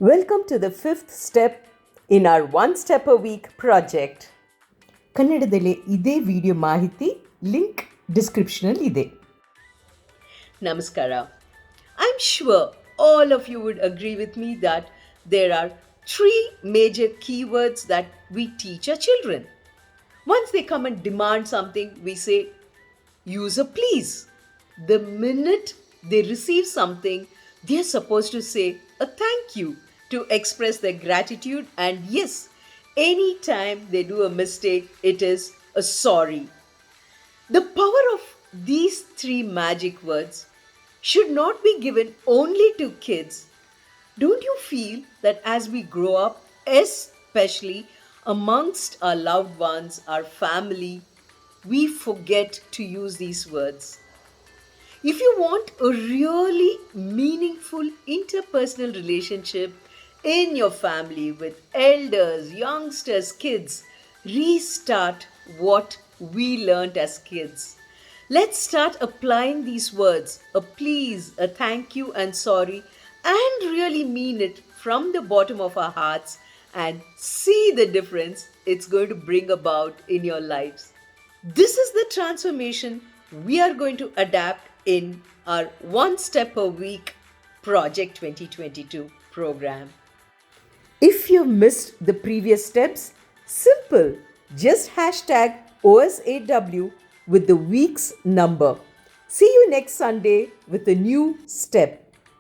Welcome to the fifth step in our One Step a Week project. ಕನ್ನಡದಲ್ಲಿ ಇದೇ video ಮಾಹಿತಿ link ಡಿಸ್ಕ್ರಿಪ್ಷನಲ್ಲಿ ಇದೆ. Namaskara. I'm sure all of you would agree with me that there are three major keywords that we teach our children. Once they come and demand something, we say, use a please. The minute they receive something, they're supposed to say a thank you to express their gratitude. And yes, anytime they do a mistake, it is a sorry. The power of these three magic words should not be given only to kids. Don't you feel that as we grow up, especially amongst our loved ones, our family, we forget to use these words? If you want a really meaningful interpersonal relationship in your family with elders, youngsters, kids, restart what we learnt as kids. Let's start applying these words, a please, a thank you, and sorry, and really mean it from the bottom of our hearts and see the difference it's going to bring about in your lives. This is the transformation we are going to adapt in our One Step a Week Project 2022 program. If you've missed the previous steps, simple. Just hashtag OS8W with the week's number. See you next Sunday with a new step.